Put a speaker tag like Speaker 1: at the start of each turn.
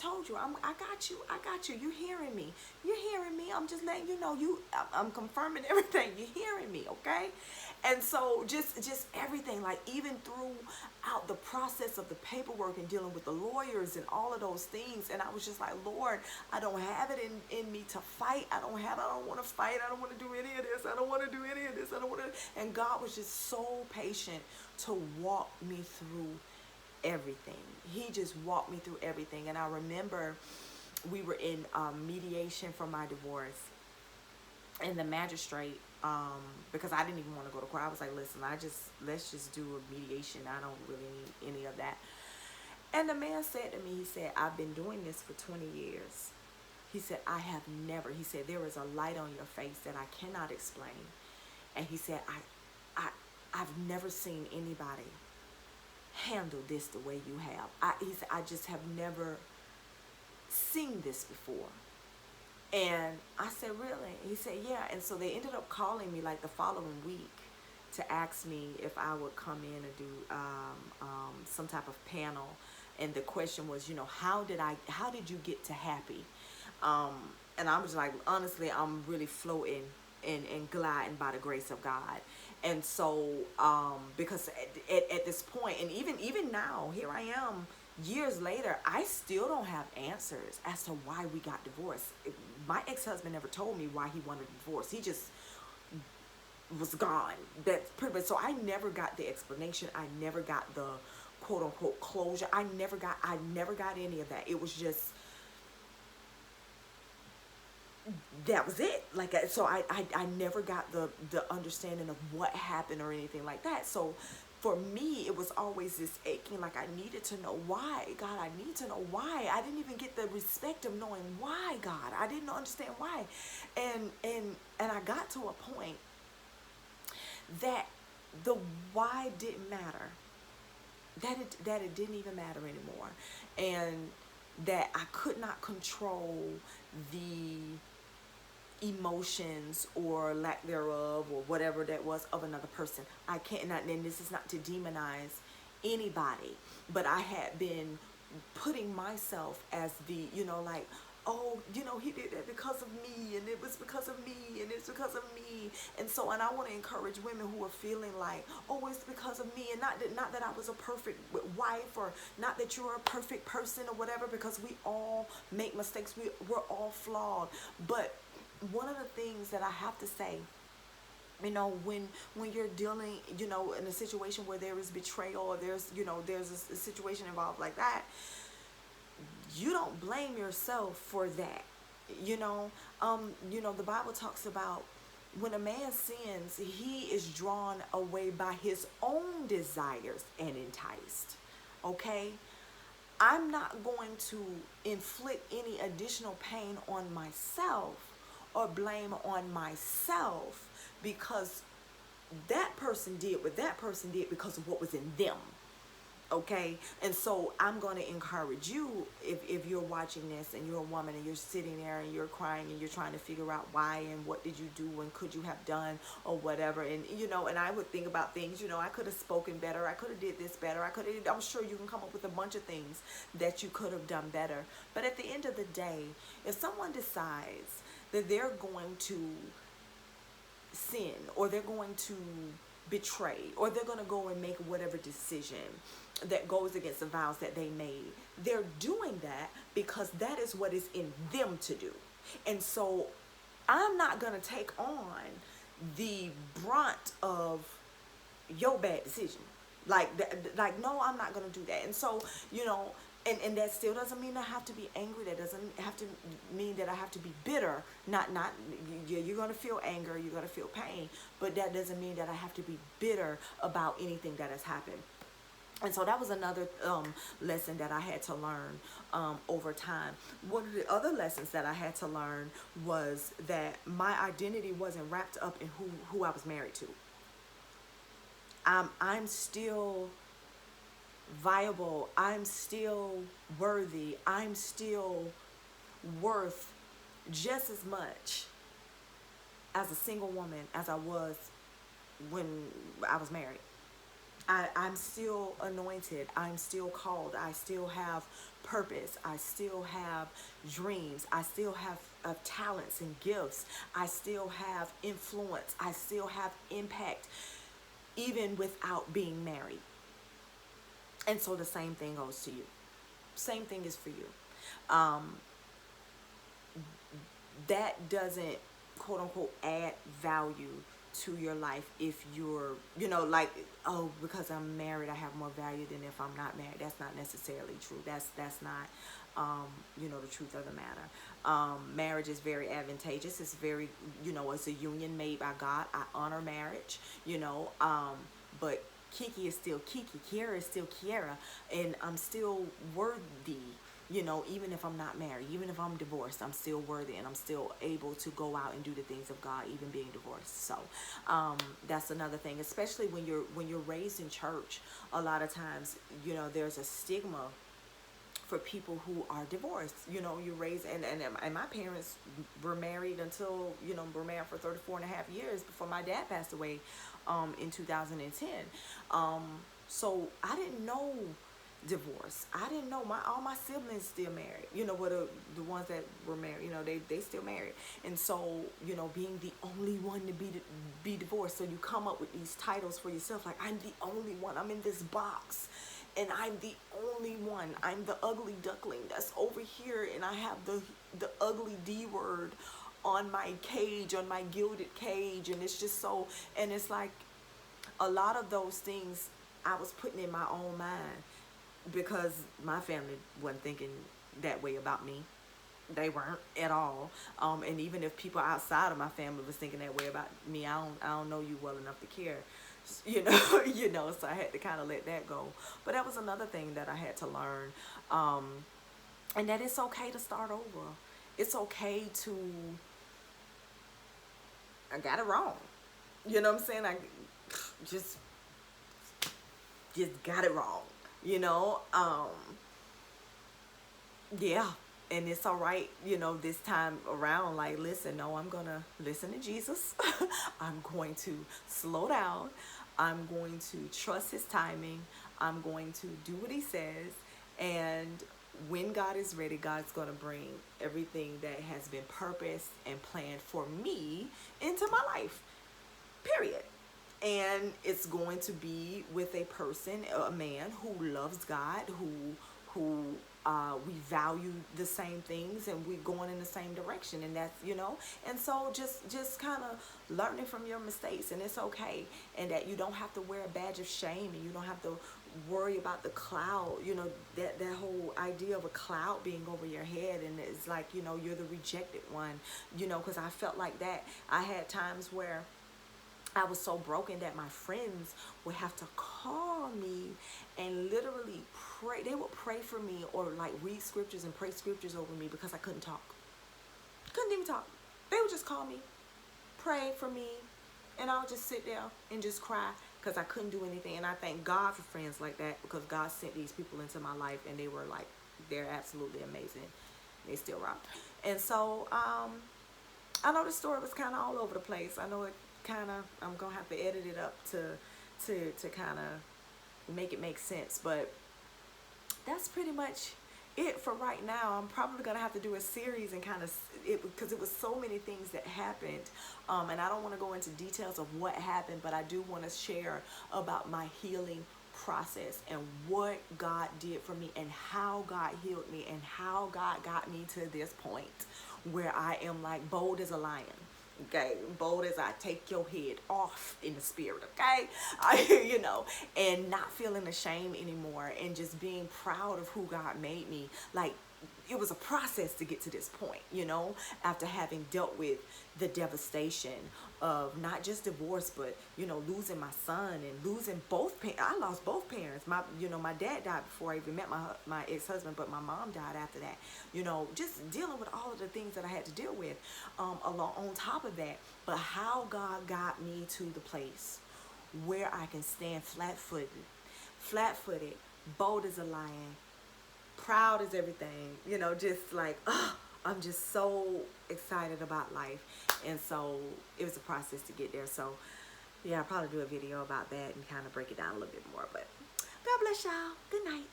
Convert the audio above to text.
Speaker 1: told you, I got you. You hearing me? You hearing me? I'm just letting you know. I'm confirming everything. You hearing me? Okay. And so just everything, like even throughout the process of the paperwork and dealing with the lawyers and all of those things, and I was just like, Lord, I don't have it in me to fight. I don't want to fight. I don't want to do any of this. I don't want to do any of this. I don't want to. And God was just so patient to walk me through everything. He just walked me through everything. And I remember we were in mediation for my divorce, and the magistrate, because I didn't even want to go to court, I was like, listen, let's just do a mediation. I don't really need any of that. And the man said to me, he said, I've been doing this for 20 years. He said, I have never, he said, there is a light on your face that I cannot explain. And he said, I've never seen anybody handle this the way you have. He said, I just have never seen this before. And I said, really? He said, yeah. And so they ended up calling me like the following week to ask me if I would come in and do some type of panel. And the question was, how did you get to happy? And I was like, honestly, I'm really floating and gliding by the grace of God. And so, because at this point, and even now, here I am, years later, I still don't have answers as to why we got divorced. My ex-husband never told me why he wanted a divorce. He just was gone. That's pretty much. So I never got the explanation. I never got the quote unquote closure. I never got any of that. It was just, that was it. Like, so I never got the understanding of what happened or anything like that. So for me, it was always this aching, like I needed to know why. God, I need to know why. I didn't even get the respect of knowing why, God. I didn't understand why. And I got to a point that the why didn't matter. That it didn't even matter anymore. And that I could not control the emotions or lack thereof or whatever that was of another person. I can't, and this is not to demonize anybody, but I had been putting myself as the, like, oh, he did that because of me, and it was because of me, and it's because of me. And so, and I want to encourage women who are feeling like, oh, it's because of me, and not that I was a perfect wife, or not that you're a perfect person or whatever, because we all make mistakes. We're all flawed. But one of the things that I have to say, when you're dealing, in a situation where there is betrayal, or there's a situation involved like that, you don't blame yourself for that. The Bible talks about when a man sins, he is drawn away by his own desires and enticed. Okay? I'm not going to inflict any additional pain on myself or blame on myself because that person did what that person did because of what was in them. Okay? And so I'm going to encourage you, if you're watching this and you're a woman and you're sitting there and you're crying and you're trying to figure out why and what did you do and could you have done or whatever. And, and I would think about things, I could have spoken better. I could have did this better. I'm sure you can come up with a bunch of things that you could have done better. But at the end of the day, if someone decides that they're going to sin, or they're going to betray, or they're going to go and make whatever decision that goes against the vows that they made, they're doing that because that is what is in them to do. And so I'm not going to take on the brunt of your bad decision. Like, no, I'm not going to do that. And so, and that still doesn't mean I have to be angry. That doesn't have to mean that I have to be bitter. You're going to feel anger. You're going to feel pain. But that doesn't mean that I have to be bitter about anything that has happened. And so that was another lesson that I had to learn over time. One of the other lessons that I had to learn was that my identity wasn't wrapped up in who I was married to. I'm still viable. I'm still worthy. I'm still worth just as much as a single woman as I was when I was married. I'm still anointed. I'm still called. I still have purpose. I still have dreams. I still have talents and gifts. I still have influence. I still have impact, even without being married. And so the same thing goes to you. Same thing is for you. Um, that doesn't, quote unquote, add value to your life if you're, like, oh, because I'm married I have more value than if I'm not married. That's not necessarily true. That's not the truth of the matter. Marriage is very advantageous. It's very, it's a union made by God. I honor marriage, but Kiki is still Kiki, Kiara is still Kiara, and I'm still worthy. Even if I'm not married, even if I'm divorced, I'm still worthy, and I'm still able to go out and do the things of God, even being divorced. So that's another thing, especially when you're raised in church. A lot of times, there's a stigma for people who are divorced. You're raised, and my parents were married until, were married for 34 and a half years before my dad passed away in 2010. So I didn't know divorce. I didn't know all my siblings still married. What the ones that were married, they still married. And so, being the only one to be divorced, so you come up with these titles for yourself, like, I'm the only one. I'm in this box, and I'm the only one. I'm the ugly duckling that's over here, and I have the ugly D word on my cage, on my gilded cage, and it's just so, and it's like a lot of those things I was putting in my own mind, because my family wasn't thinking that way about me. They weren't at all. And even if people outside of my family was thinking that way about me, I don't know you well enough to care. So I had to kind of let that go. But that was another thing that I had to learn. And that it's okay to start over. It's okay to, I got it wrong. You know what I'm saying? I just got it wrong. Yeah, and it's all right, this time around, like, listen, no, I'm gonna listen to Jesus. I'm going to slow down. I'm going to trust his timing. I'm going to do what he says, and when God is ready, God's going to bring everything that has been purposed and planned for me into my life, period. And it's going to be with a person, a man who loves God, who we value the same things, and we're going in the same direction. And that's, and so just kind of learning from your mistakes, and it's okay. And that you don't have to wear a badge of shame, and you don't have to worry about the cloud, that whole idea of a cloud being over your head, and it's like, you're the rejected one, because I felt like that. I had times where I was so broken that my friends would have to call me and literally pray. They would pray for me, or like read scriptures and pray scriptures over me, because I couldn't talk. Couldn't even talk. They would just call me, pray for me, and I would just sit there and just cry, because I couldn't do anything. And I thank God for friends like that, because God sent these people into my life, and they were like, they're absolutely amazing. They still rock. And so I know the story was kind of all over the place. I know it kind of, I'm gonna have to edit it up to kind of make it make sense, but that's pretty much it for right now. I'm probably gonna have to do a series and kind of it, because it was so many things that happened, and I don't want to go into details of what happened, but I do want to share about my healing process and what God did for me, and how God healed me, and how God got me to this point where I am like bold as a lion. Okay, bold as I take your head off in the spirit, okay? And not feeling ashamed anymore, and just being proud of who God made me. Like, it was a process to get to this point, after having dealt with the devastation of not just divorce, but, losing my son, and losing both parents. I lost both parents. My dad died before I even met my ex-husband, but my mom died after that. Just dealing with all of the things that I had to deal with, along on top of that. But how God got me to the place where I can stand flat-footed, bold as a lion, proud as everything, just like, I'm just so excited about life. And so it was a process to get there. So Yeah, I'll probably do a video about that and kind of break it down a little bit more. But God bless y'all. Good night.